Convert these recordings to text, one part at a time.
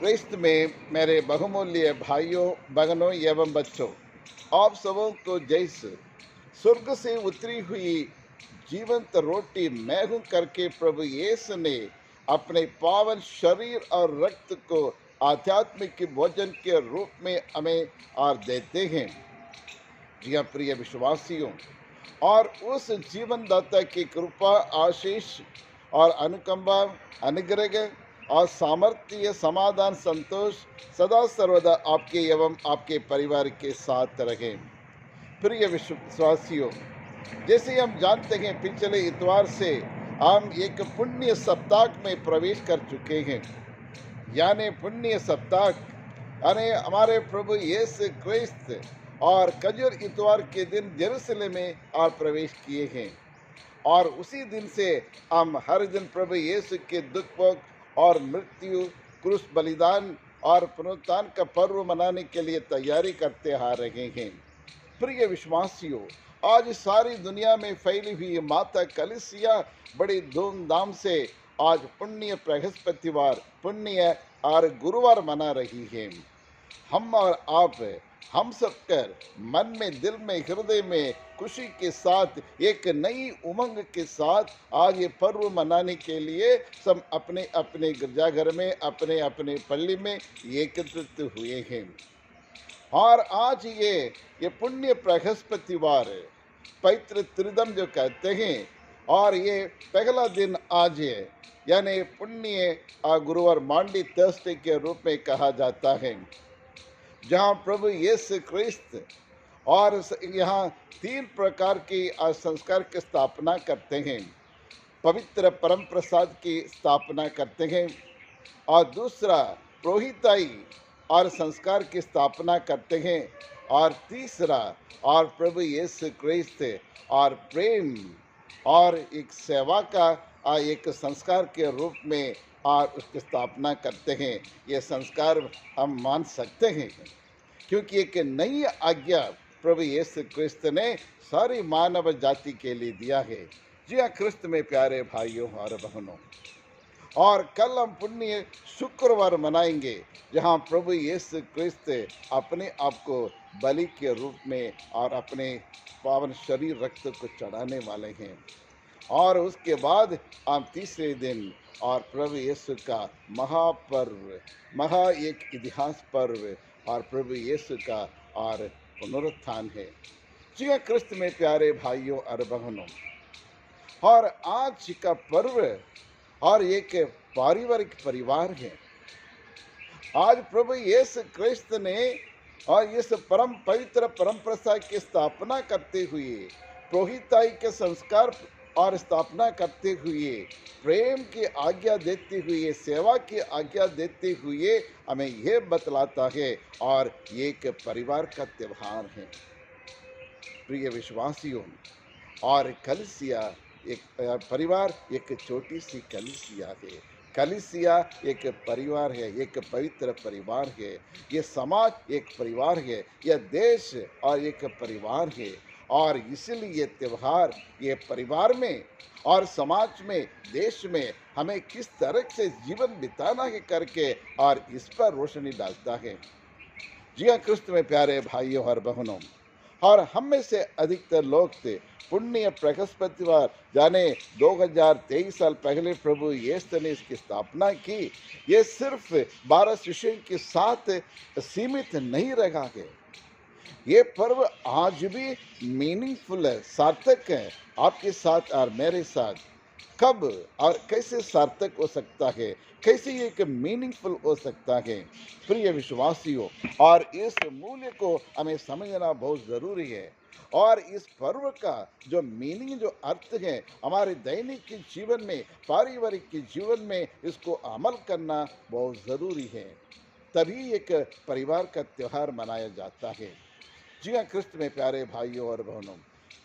क्रिस्त में मेरे बहुमूल्य भाइयों, बहनों एवं बच्चों, आप सबों को जैसे स्वर्ग से उतरी हुई जीवंत रोटी मैं हूं करके प्रभु यीशु ने अपने पावन शरीर और रक्त को आध्यात्मिक भोजन के रूप में हमें और देते हैं। जी हाँ प्रिय विश्वासियों, और उस जीवन दाता की कृपा, आशीष और अनुकंपा, अनुग्रह और सामर्थ्य, समाधान, संतोष सदा सर्वदा आपके एवं आपके परिवार के साथ रहे। प्रिय विश्वासियों, जैसे हम जानते हैं पिछले इतवार से हम एक पुण्य सप्ताह में प्रवेश कर चुके हैं। यानी पुण्य सप्ताह यानी हमारे प्रभु यीशु क्रिस्त और खजूर इतवार के दिन यरूशलेम में और प्रवेश किए हैं। और उसी दिन से हम हर दिन प्रभु यीशु के दुख भोग और मृत्यु, क्रूस बलिदान और पुनरुत्थान का पर्व मनाने के लिए तैयारी करते आ रहे हैं। प्रिय विश्वासियों, आज सारी दुनिया में फैली हुई माता कलीसिया बड़ी धूमधाम से आज पुण्य बृहस्पतिवार, पुण्य और गुरुवार मना रही है। हम और आप, हम सब कर मन में, दिल में, हृदय में खुशी के साथ, एक नई उमंग के साथ आज ये पर्व मनाने के लिए सब अपने अपने गिरजाघर में, अपने अपने पल्ली में एकत्रित हुए हैं। और आज ये पुण्य बृहस्पतिवार, पवित्र त्रिदम जो कहते हैं, और ये पहला दिन आज है, यानी पुण्य गुरुवार, मांडी थर्सडे के रूप में कहा जाता है, जहाँ प्रभु यीशु क्रिस्त और यहाँ तीन प्रकार की संस्कार की स्थापना करते हैं। पवित्र परम प्रसाद की स्थापना करते हैं, और दूसरा प्रोहिताई और संस्कार की स्थापना करते हैं, और तीसरा और प्रभु यीशु क्रिस्त और प्रेम और एक सेवा का एक संस्कार के रूप में और उसकी स्थापना करते हैं। ये संस्कार हम मान सकते हैं क्योंकि एक नई आज्ञा प्रभु यीशु क्रिस्त ने सारी मानव जाति के लिए दिया है। जी हाँ क्रिस्त में प्यारे भाइयों और बहनों, और कल हम पुण्य शुक्रवार मनाएंगे, जहां प्रभु यीशु क्रिस्त अपने आप को बलि के रूप में और अपने पावन शरीर रक्त को चढ़ाने वाले हैं। और उसके बाद हम तीसरे दिन और प्रभु यीशु का महापर्व, महा एक इतिहास पर्व और प्रभु यीशु का और पुनरुत्थान है। जी हाँ क्रिस्त में प्यारे भाइयों और बहनों, और आज का पर्व और एक पारिवारिक परिवार है। आज प्रभु यीशु क्रिस्त ने और इस परम पवित्र परम प्रसाद की स्थापना करते हुए, प्रोहिताई के संस्कार और स्थापना करते हुए, प्रेम की आज्ञा देते हुए, सेवा की आज्ञा देते हुए हमें यह बतलाता है, और ये एक परिवार का त्योहार है। प्रिय विश्वासियों, और कलीसिया एक परिवार एक छोटी सी कलीसिया है। कलीसिया एक परिवार है, एक पवित्र परिवार है। ये समाज एक परिवार है, यह देश और एक परिवार है। और इसलिए ये त्योहार ये परिवार में और समाज में, देश में हमें किस तरह से जीवन बिताना है करके और इस पर रोशनी डालता है। जी हाँ क्रिस्त में प्यारे भाइयों और बहनों, और हम में से अधिकतर लोग थे पुण्य बृहस्पतिवार, जाने 2023 साल पहले प्रभु यीशु ने इसकी स्थापना की। ये सिर्फ 12 शिष्यों के साथ सीमित नहीं रहा है। ये पर्व आज भी मीनिंगफुल है, सार्थक है आपके साथ और मेरे साथ। कब और कैसे सार्थक हो सकता है, कैसे ये एक मीनिंगफुल हो सकता है। प्रिय विश्वासियों, और इस मूल्य को हमें समझना बहुत ज़रूरी है। और इस पर्व का जो मीनिंग, जो अर्थ है, हमारे दैनिक जीवन में, पारिवारिक जीवन में इसको अमल करना बहुत ज़रूरी है। तभी एक परिवार का त्यौहार मनाया जाता है। जी हाँ क्रिस्त में प्यारे भाइयों और बहनों,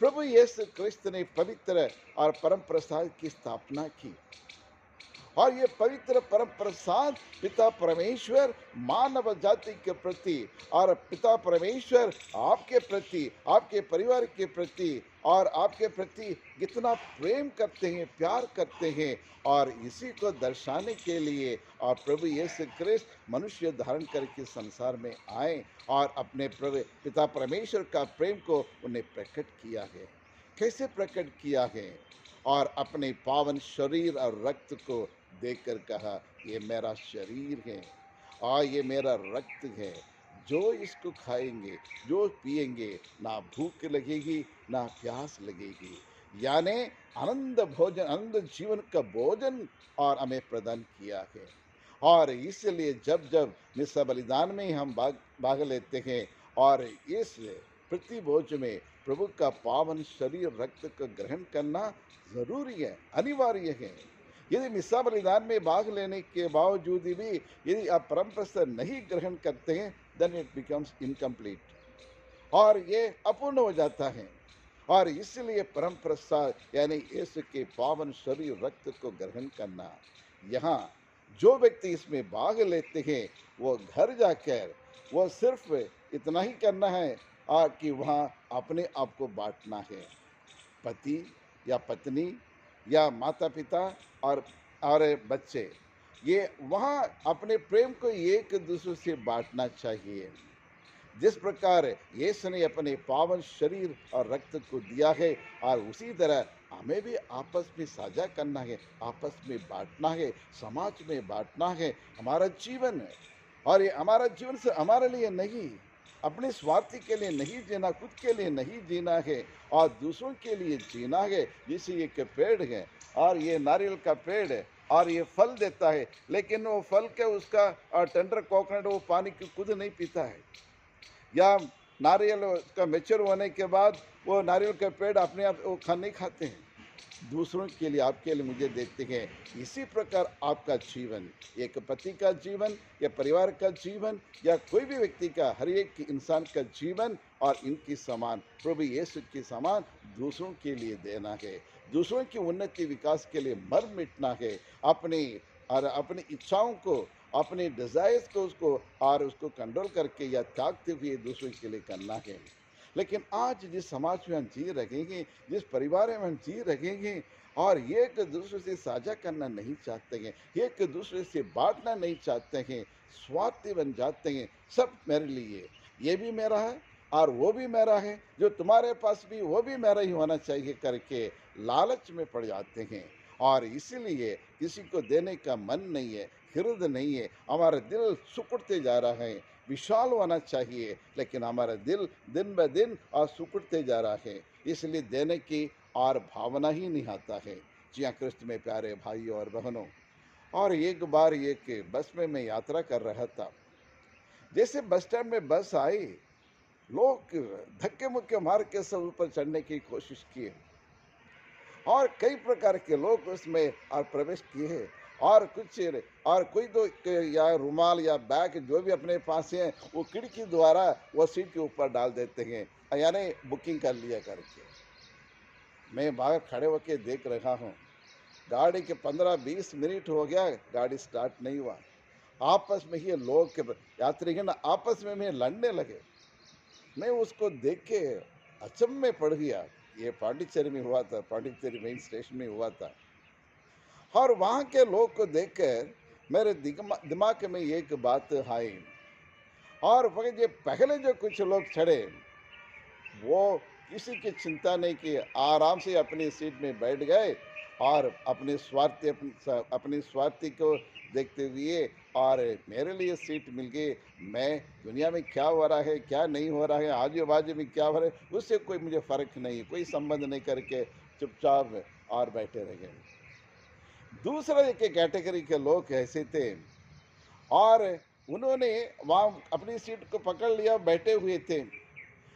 प्रभु यीशु क्रिस्त ने पवित्र और परम प्रसाद की स्थापना की, और ये पवित्र परम प्रसाद पिता परमेश्वर मानव जाति के प्रति और पिता परमेश्वर आपके प्रति, आपके परिवार के प्रति और आपके प्रति कितना प्रेम करते हैं, प्यार करते हैं। और इसी को दर्शाने के लिए और प्रभु यीशु क्रिस्त मनुष्य धारण करके संसार में आए और अपने प्रभु पिता परमेश्वर का प्रेम को उन्हें प्रकट किया है। कैसे प्रकट किया है? और अपने पावन शरीर और रक्त को देखकर कहा, ये मेरा शरीर है और ये मेरा रक्त है, जो इसको खाएंगे, जो पिएंगे, ना भूख लगेगी ना प्यास लगेगी। यानी आनंद भोजन, आनंद जीवन का भोजन और हमें प्रदान किया है। और इसलिए जब जब मिस्सा बलिदान में हम भाग लेते हैं और इस प्रति भोज में प्रभु का पावन शरीर रक्त को ग्रहण करना जरूरी है, अनिवार्य है। यदि मिस्सा बलिदान में भाग लेने के बावजूद भी यदि आप परम प्रसाद नहीं ग्रहण करते हैं, देन इट बिकम्स इनकम्प्लीट और ये अपूर्ण हो जाता है। और इसलिए परम प्रसाद यानी यीशु के पावन शरीर रक्त को ग्रहण करना, यहाँ जो व्यक्ति इसमें भाग लेते हैं वो घर जाकर वो सिर्फ इतना ही करना है और कि वहाँ अपने आप को बांटना है। पति या पत्नी या माता पिता और बच्चे, ये वहाँ अपने प्रेम को एक दूसरे से बांटना चाहिए। जिस प्रकार यीशु ने अपने पावन शरीर और रक्त को दिया है और उसी तरह हमें भी आपस में साझा करना है, आपस में बांटना है, समाज में बांटना है। हमारा जीवन है और ये हमारा जीवन से हमारे लिए नहीं, अपने स्वार्थी के लिए नहीं जीना, खुद के लिए नहीं जीना है और दूसरों के लिए जीना है। जैसे एक पेड़ है और ये नारियल का पेड़ है और ये फल देता है, लेकिन वो फल के उसका टेंडर कोकोनट वो पानी की खुद नहीं पीता है, या नारियल का मैच्योर होने के बाद वो नारियल का पेड़ अपने आप वो नहीं खाते हैं, दूसरों के लिए, आपके लिए, मुझे देते हैं। इसी प्रकार आपका जीवन, एक पति का जीवन या परिवार का जीवन या कोई भी व्यक्ति का, हर एक इंसान का जीवन और इनकी समान प्रभु यीशु के समान दूसरों के लिए देना है, दूसरों की उन्नति विकास के लिए मर मिटना है, अपनी इच्छाओं को, अपने डिजायर्स को उसको कंट्रोल करके या त्यागते हुए दूसरों के लिए करना है। लेकिन आज जिस समाज में हम जी रहे हैं, जिस परिवार में हम जी रहे हैं और एक दूसरे से साझा करना नहीं चाहते हैं, एक दूसरे से बांटना नहीं चाहते हैं, स्वार्थी बन जाते हैं, सब मेरे लिए, ये भी मेरा है और वो भी मेरा है, जो तुम्हारे पास भी वो भी मेरा ही होना चाहिए करके लालच में पड़ जाते हैं। और इसीलिए किसी को देने का मन नहीं है, हृदय नहीं है, हमारा दिल सुकुड़ते जा रहा है। विशाल होना चाहिए लेकिन हमारा दिल दिन ब दिन और सुकुड़ते जा रहा है, इसलिए देने की और भावना ही नहीं आता है। जी हाँ क्रिस्त में प्यारे भाइयों और बहनों, और एक बार एक बस में मैं यात्रा कर रहा था। जैसे बस स्टैंड में बस आई, लोग धक्के मुक्के मार के सब ऊपर चढ़ने की कोशिश किए और कई प्रकार के लोग उसमें और प्रवेश किए और कोई तो या रुमाल या बैग जो भी अपने पास है वो खिड़की द्वारा वो सीट के ऊपर डाल देते हैं, यानी बुकिंग कर लिया करके। मैं बाहर खड़े होकर देख रहा हूँ, गाड़ी के 15-20 मिनट हो गया, गाड़ी स्टार्ट नहीं हुआ। आपस में ही लोग के यात्री है ना, आपस में लड़ने लगे। मैं उसको देख के अचंभे में पड़ गया। ये पांडिचेरी में हुआ था, पांडिचेरी मेन स्टेशन में हुआ था। और वहाँ के लोग को देखकर मेरे दिमाग में एक बात आई, और ये पहले जो कुछ लोग चढ़े वो किसी की चिंता नहीं की, आराम से अपनी सीट में बैठ गए और अपने स्वार्थी को देखते हुए, और मेरे लिए सीट मिल गई। मैं दुनिया में क्या हो रहा है, क्या नहीं हो रहा है, आजू बाजू में क्या हो रहा है, उससे कोई मुझे फर्क नहीं, कोई संबंध नहीं करके चुपचाप और बैठे रह गए। दूसरा एक कैटेगरी के लोग ऐसे थे और उन्होंने वहाँ अपनी सीट को पकड़ लिया, बैठे हुए थे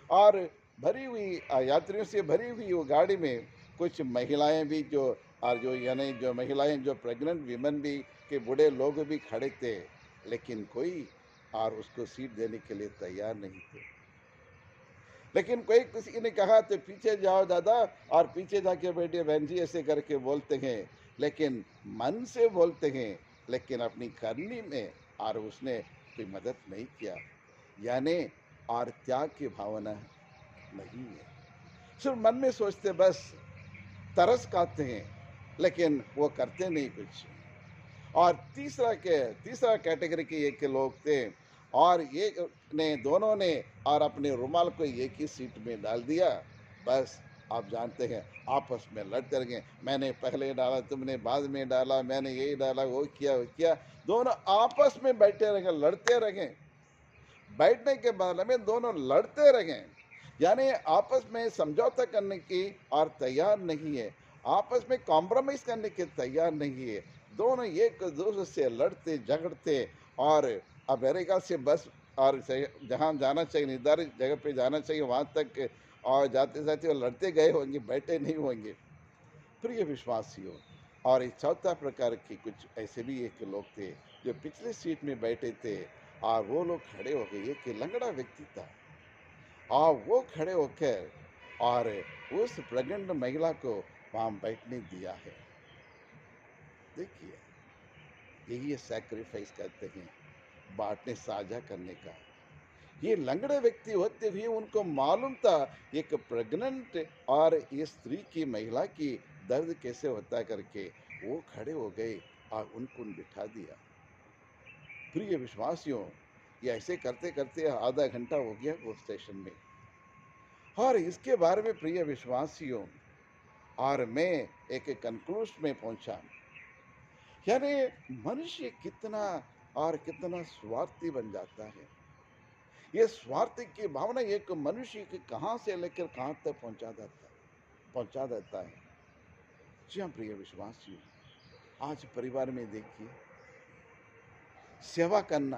और भरी हुई यात्रियों से भरी हुई वो गाड़ी में कुछ महिलाएं भी जो यानी जो महिलाएं, जो प्रेग्नेंट वीमेन भी के बूढ़े लोग भी खड़े थे, लेकिन कोई और उसको सीट देने के लिए तैयार नहीं थे। लेकिन कोई किसी ने कहा तो पीछे जाओ दादा और पीछे जाके बैठे बहन जी, ऐसे करके बोलते हैं। लेकिन मन से बोलते हैं, लेकिन अपनी करनी में और उसने कोई मदद नहीं किया, यानी और त्याग की भावना नहीं है। सिर्फ मन में सोचते, बस तरस खाते हैं, लेकिन वो करते नहीं कुछ। और तीसरा कैटेगरी के एक लोग थे, और एक ने दोनों ने और अपने रुमाल को एक ही सीट में डाल दिया। बस आप जानते हैं, आपस में लड़ते रहे, मैंने पहले डाला, तुमने बाद में डाला, मैंने यही डाला, वो किया। दोनों आपस में बैठे रहे, लड़ते रहे। बैठने के बाद में दोनों लड़ते रहे, यानी आपस में समझौता करने की और तैयार नहीं है, आपस में कॉम्प्रोमाइज करने के तैयार नहीं है। दोनों एक दूसरे से लड़ते झगड़ते, और अमेरिका से बस और जहाँ जाना चाहिए, निर्धारित जगह पे जाना चाहिए, वहाँ तक और जाते जाते वो लड़ते गए होंगे, बैठे नहीं होंगे। प्रिय विश्वासियों, और एक चौथा प्रकार के कुछ ऐसे भी एक लोग थे जो पिछले सीट में बैठे थे, और वो लोग खड़े हो गए। एक लंगड़ा व्यक्ति था, और वो खड़े होकर और उस प्रगंड महिला को वहां बैठने दिया है। देखिए, यही सैक्रिफाइस कहते हैं, बांटने साझा करने का। ये लंगड़े व्यक्ति होते हुए उनको मालूम था एक प्रेग्नेंट और ये स्त्री की, महिला की दर्द कैसे होता है करके, वो खड़े हो गए और उनको बिठा दिया। प्रिय विश्वासियों, ये ऐसे करते करते आधा घंटा हो गया वो स्टेशन में, और इसके बारे में प्रिय विश्वासियों, और मैं एक कंक्लूजन में पहुंचा, यानी मनुष्य कितना और कितना स्वार्थी बन जाता है। ये स्वार्थ की भावना एक मनुष्य के कहां से लेकर कहां तक पहुंचा देता है। जी हाँ प्रिय विश्वासियों, आज परिवार में देखिए, सेवा करना,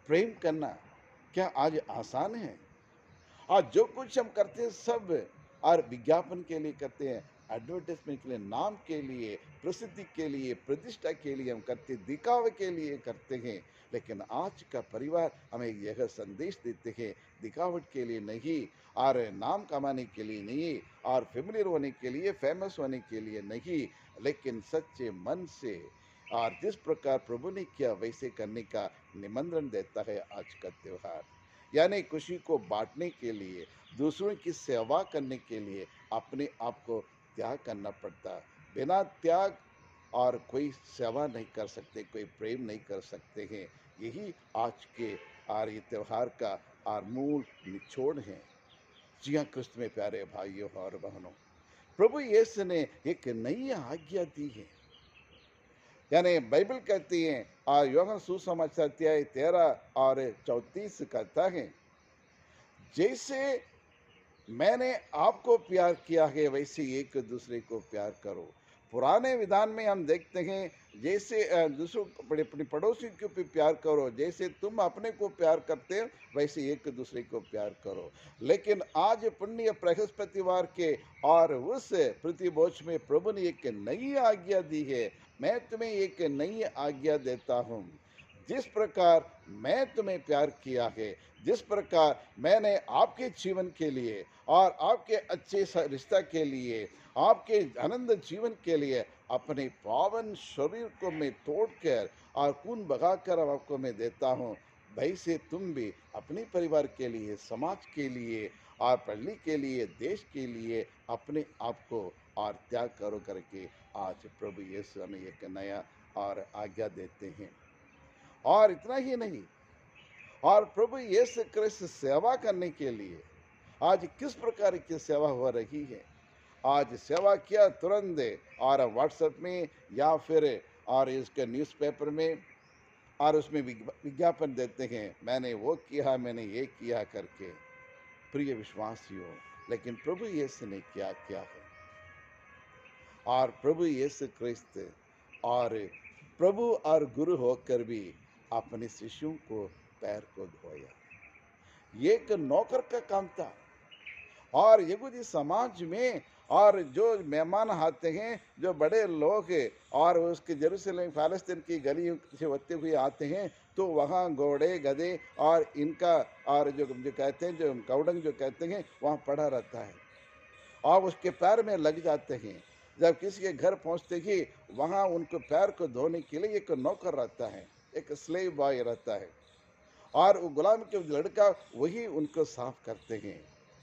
प्रेम करना क्या आज आसान है? आज जो कुछ हम करते हैं सब और विज्ञापन के लिए करते हैं, एडवर्टाइजमेंट के लिए, नाम के लिए, प्रसिद्धि के लिए, प्रतिष्ठा के लिए हम करते हैं, दिखावे के लिए करते हैं। लेकिन आज का परिवार हमें यह संदेश देते हैं, दिखावट के लिए नहीं, और नाम कमाने के लिए नहीं, और फेमिलियर होने के लिए, फेमस होने के लिए नहीं, लेकिन सच्चे मन से, और जिस प्रकार प्रभु ने किया वैसे करने का निमंत्रण देता है आज का त्योहार। यानी खुशी को बांटने के लिए, दूसरों की सेवा करने के लिए अपने आप को त्याग करना पड़ता है। बिना त्याग और कोई सेवा नहीं कर सकते, कोई प्रेम नहीं कर सकते हैं। यही आज के और ये त्योहार का और मूल निचोड़ है। जी हाँ क्रिस्त में प्यारे भाइयों और बहनों, प्रभु यीशु ने एक नई आज्ञा दी है। यानी बाइबल कहती है, और यूहन्ना सुसमाचार अध्याय 13 और 34 कहता है, जैसे मैंने आपको प्यार किया है वैसे एक दूसरे को प्यार करो। पुराने विधान में हम देखते हैं, जैसे दूसरों अपने पड़ोसी को भी प्यार करो, जैसे तुम अपने को प्यार करते हो वैसे एक दूसरे को प्यार करो। लेकिन आज पुण्य बृहस्पतिवार के और उस प्रतिभोज में प्रभु ने एक नई आज्ञा दी है। मैं तुम्हें एक नई आज्ञा देता हूँ, जिस प्रकार मैं तुम्हें प्यार किया है, जिस प्रकार मैंने आपके जीवन के लिए और आपके अच्छे रिश्ता के लिए, आपके आनंद जीवन के लिए अपने पावन शरीर को मैं तोड़कर और खून बगाकर आपको मैं देता हूँ, वैसे तुम भी अपने परिवार के लिए, समाज के लिए और पढ़ने के लिए, देश के लिए अपने आप को और त्याग करो करके आज प्रभु यीशु हमें एक नया और आज्ञा देते हैं। और इतना ही नहीं, और प्रभु यीशु क्रिस्त सेवा करने के लिए आज किस प्रकार की सेवा हो रही है। आज सेवा किया तुरंत और व्हाट्सएप में या फिर और इसके न्यूज़पेपर में, और उसमें विज्ञापन देते हैं, मैंने वो किया, मैंने ये किया करके। प्रिय विश्वासियों, लेकिन प्रभु यीशु ने क्या किया है? और प्रभु यीशु क्रिस्त और प्रभु और गुरु होकर भी अपने शिष्यों को पैर को धोया। ये एक नौकर का काम था। और यहूदी समाज में और जो मेहमान आते हैं, जो बड़े लोग और उसके यरूशलेम फ़लस्तीन की गलियों से होते हुए आते हैं, तो वहाँ घोड़े, गधे और इनका और जो कहते हैं, जो कौड़ंग जो कहते हैं, वहाँ पड़ा रहता है और उसके पैर में लग जाते हैं। जब किसी के घर पहुँचते ही वहाँ उनको पैर को धोने के लिए एक नौकर रहता है, एक स्लेव बॉय रहता है और वो गुलाम के लड़का वही उनको साफ करते हैं।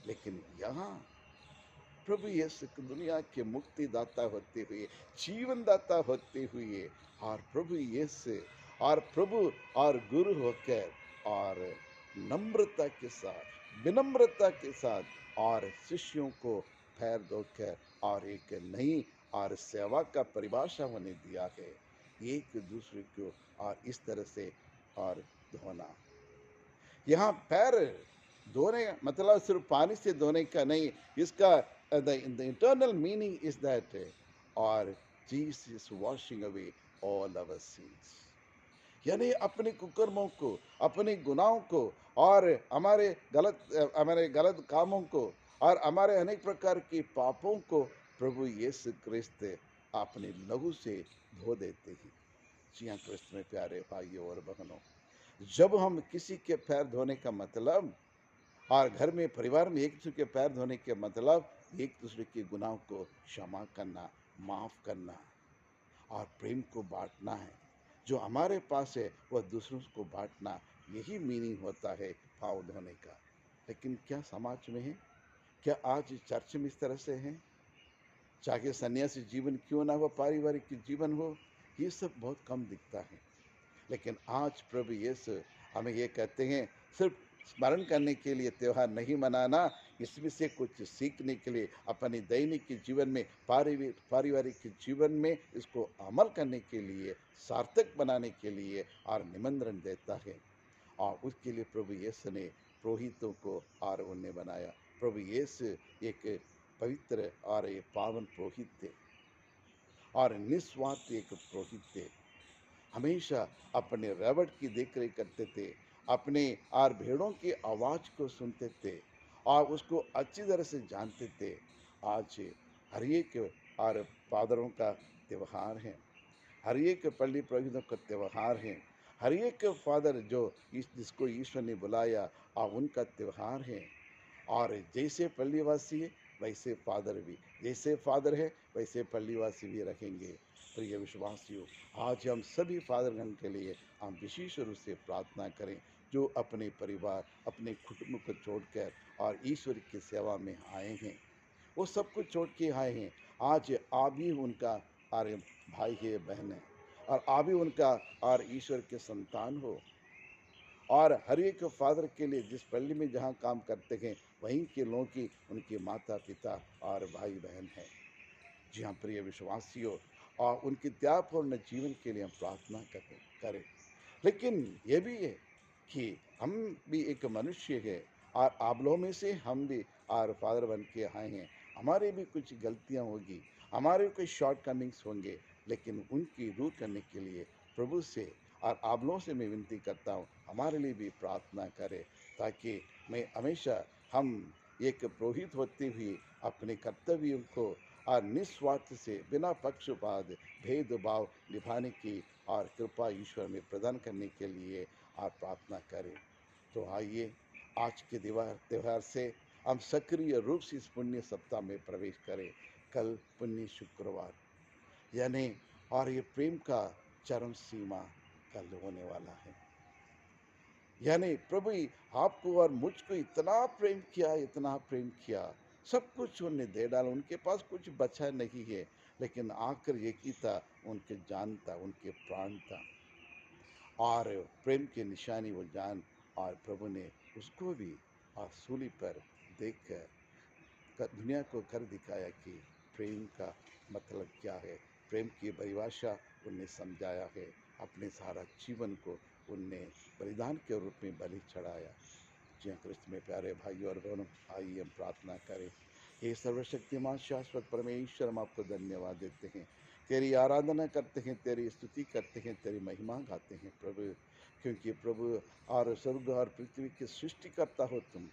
लेकिन यहाँ प्रभु यीशु को दुनिया के मुक्तिदाता होते हुए, जीवन दाता होते हुए और प्रभु यीशु और प्रभु और गुरु होकर और नम्रता के साथ, विनम्रता के साथ और शिष्यों को पैर धोकर और एक नई और सेवा का परिभाषा होने दिया है, एक दूसरे को और इस तरह से और धोना। यहाँ पैर धोने का मतलब सिर्फ पानी से धोने का नहीं, इसका the internal meaning is that और Jesus is washing away all our sins, यानी अपने कुकर्मों को, अपने गुनाहों को और हमारे गलत कामों को और हमारे अनेक प्रकार के पापों को प्रभु यीशु क्रिस्त अपने लहू से धो देते हैं। जी हाँ क्रिस्त में प्यारे भाइयों और बहनों, जब हम किसी के पैर धोने का मतलब और घर में परिवार में एक दूसरे के पैर धोने के मतलब एक दूसरे के गुनाहों को क्षमा करना, माफ करना और प्रेम को बांटना है। जो हमारे पास है वह दूसरों को बांटना, यही मीनिंग होता है पाँव धोने का। लेकिन क्या समाज में है? क्या आज चर्च में इस तरह से है? चाहे सन्यासी जीवन क्यों ना हो, पारिवारिक जीवन हो, ये सब बहुत कम दिखता है। लेकिन आज प्रभु यीशु हमें ये कहते हैं, सिर्फ स्मरण करने के लिए त्योहार नहीं मनाना, इसमें से कुछ सीखने के लिए अपने दैनिक जीवन में, पारिवारिक जीवन में इसको अमल करने के लिए, सार्थक बनाने के लिए और निमंत्रण देता है। और उसके लिए प्रभु यीशु ने पुरोहितों को और उन्हें बनाया। प्रभु यीशु एक पवित्र और एक पावन पुरोहित थे और निस्वार्थ एक पुरोहित थे। हमेशा अपने रैवट की देखरेख करते थे, अपने और भेड़ों की आवाज़ को सुनते थे और उसको अच्छी तरह से जानते थे। आज हर एक और फादरों का त्योहार है, हर एक पल्ली पुरोहितों का त्योहार है, हर एक फादर जो जिसको ईश्वर ने बुलाया और उनका त्योहार है। और जैसे पल्लीवासी है वैसे फादर भी, जैसे फादर है वैसे पल्लीवासी भी रखेंगे। प्रिय विश्वासियों, आज हम सभी फादरगण के लिए हम विशेष रूप से प्रार्थना करें, जो अपने परिवार, अपने कुटुंब को छोड़कर और ईश्वर की सेवा में आए हैं। वो सब कुछ छोड़ के आए हैं। आज आप ही उनका और भाई है, बहन है, और आप ही उनका और ईश्वर के संतान हो। और हर एक फादर के लिए जिस पल्ली में जहाँ काम करते हैं वहीं के लोगों की उनके माता पिता और भाई बहन हैं। जी हाँ प्रिय विश्वासियों, और उनके त्यागपूर्ण जीवन के लिए हम प्रार्थना करें। लेकिन ये भी है कि हम भी एक मनुष्य है और आप लोगों में से हम भी और फादर बन के आए हैं। हमारे भी कुछ गलतियाँ होगी, हमारे भी कुछ शॉर्ट कमिंग्स होंगे, लेकिन उनकी दूर करने के लिए प्रभु से और आप लोगों से मैं विनती करता हूँ, हमारे लिए भी प्रार्थना करें, ताकि मैं हमेशा हम एक पुरोहित होते हुए अपने कर्तव्यों को और निस्वार्थ से बिना पक्षपात भेदभाव निभाने की और कृपा ईश्वर में प्रदान करने के लिए आप प्रार्थना करें। तो आइए आज के त्योहार से हम सक्रिय रूप से इस पुण्य सप्ताह में प्रवेश करें। कल पुण्य शुक्रवार यानी और ये प्रेम का चरम सीमा कल होने वाला है। यानी प्रभु आपको और मुझको इतना प्रेम किया, इतना प्रेम किया, सब कुछ उन्हें दे डाला, उनके पास कुछ बचा नहीं है, लेकिन आखिर एक ही था, उनके जान था, उनके प्राण था और प्रेम की निशानी वो जान, और प्रभु ने उसको भी और सूली पर देख कर दुनिया को कर दिखाया कि प्रेम का मतलब क्या है। प्रेम की परिभाषा उनने समझाया है। अपने सारा जीवन को उनने बलिदान के रूप में बलि चढ़ाया। जी हाँ कृष्ण में प्यारे भाइयों और बहनों, आइए हम प्रार्थना करें। हे सर्वशक्तिमान शाश्वत परमेश्वर, हम आपको धन्यवाद देते हैं, तेरी आराधना करते हैं, तेरी स्तुति करते हैं, तेरी महिमा गाते हैं प्रभु, क्योंकि प्रभु और स्वर्ग और पृथ्वी की सृष्टि करता हो तुम,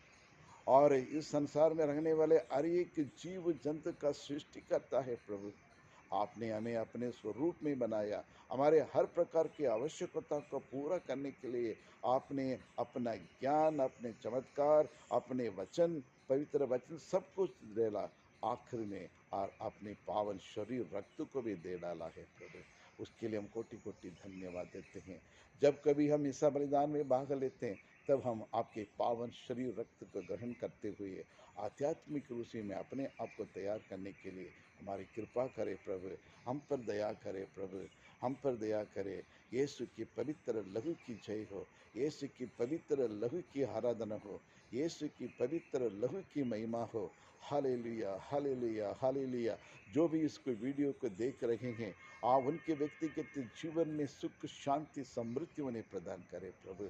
और इस संसार में रहने वाले हर एक जीव जंतु का सृष्टि करता है प्रभु। आपने हमें अपने स्वरूप में बनाया, हमारे हर प्रकार की आवश्यकता को पूरा करने के लिए आपने अपना ज्ञान, अपने चमत्कार, अपने वचन, पवित्र वचन सब कुछ डाला, आखिर में और अपने पावन शरीर रक्त को भी दे डाला है प्रभु। उसके लिए हम कोटि कोटि धन्यवाद देते हैं। जब कभी हम इस बलिदान में भाग लेते हैं, तब हम आपके पावन शरीर रक्त को ग्रहण करते हुए आध्यात्मिक रूसी में अपने आप को तैयार करने के लिए हमारी कृपा करे प्रभु। हम पर दया करे प्रभु, हम पर दया करे। यीशु की पवित्र लहू की जय हो, यीशु की पवित्र लहू की आराधना हो, यीशु की पवित्र लहू की महिमा हो। Hallelujah, hallelujah, hallelujah. जो भी इसको वीडियो को देख रहे हैं, आप उनके व्यक्तिगत जीवन में सुख शांति समृद्धि उन्हें प्रदान करें प्रभु।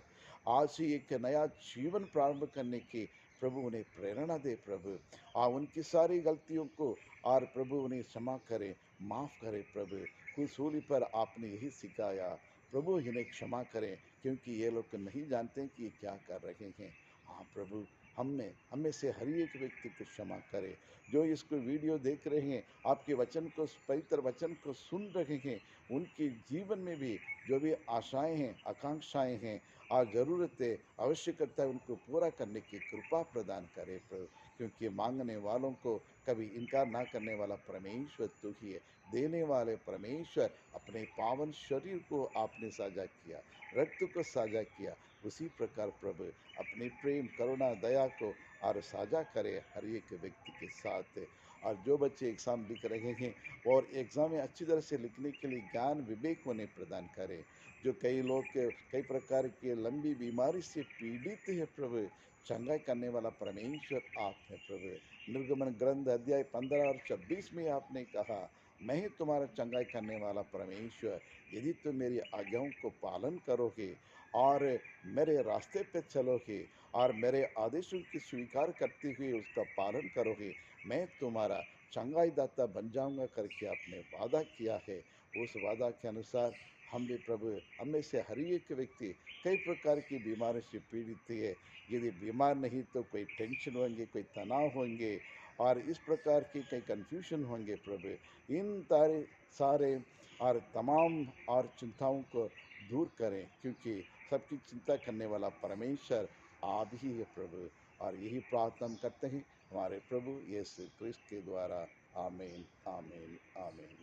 आज ही एक नया जीवन प्रारंभ करने की प्रभु उन्हें प्रेरणा दे प्रभु। आप उनकी सारी गलतियों को और प्रभु उन्हें क्षमा करें, माफ़ करें प्रभु। कुसूली पर आपने यही सिखाया, प्रभु इन्हें क्षमा करें क्योंकि ये लोग नहीं जानते कि ये क्या कर रहे हैं। हाँ प्रभु, हमें से हर एक व्यक्ति को क्षमा करे। जो इसको वीडियो देख रहे हैं, आपके वचन को, पवित्र वचन को सुन रहे हैं, उनके जीवन में भी जो भी आशाएं हैं, आकांक्षाएं हैं और ज़रूरतें, आवश्यकता है, उनको पूरा करने की कृपा प्रदान करे प्रभु। क्योंकि मांगने वालों को कभी इनकार ना करने वाला परमेश्वर तू ही है। देने वाले परमेश्वर, अपने पावन शरीर को आपने साझा किया, रक्त को साझा किया। उसी प्रकार प्रभु अपने प्रेम, करुणा, दया को और साझा करे हर एक व्यक्ति के साथ। और जो बच्चे एग्ज़ाम लिख रहे हैं और एग्ज़ाम में अच्छी तरह से लिखने के लिए ज्ञान विवेक उन्हें प्रदान करे। जो कई लोग कई प्रकार की लंबी बीमारी से पीड़ित है प्रभु, चंगाई करने वाला परमेश्वर आप है प्रभु। निर्गमन ग्रंथ अध्याय 15 और 26 में आपने कहा, मैं ही तुम्हारा चंगाई करने वाला परमेश्वर, यदि तुम मेरी आज्ञाओं को पालन करोगे और मेरे रास्ते पे चलोगे और मेरे आदेशों की स्वीकार करते हुए उसका पालन करोगे, मैं तुम्हारा चंगाई दाता बन जाऊंगा करके आपने वादा किया है। उस वादा के अनुसार हम भी प्रभु, हमें से हर एक व्यक्ति कई प्रकार की बीमारी से पीड़ित है। यदि बीमार नहीं तो कोई टेंशन होंगे, कोई तनाव होंगे और इस प्रकार की कई कन्फ्यूजन होंगे प्रभु। इन तारे सारे और तमाम और चिंताओं को दूर करें, क्योंकि सबकी चिंता करने वाला परमेश्वर आप ही है प्रभु। और यही प्रार्थना हम करते हैं हमारे प्रभु यीशु क्रिस्त के द्वारा। आमीन, आमीन, आमीन।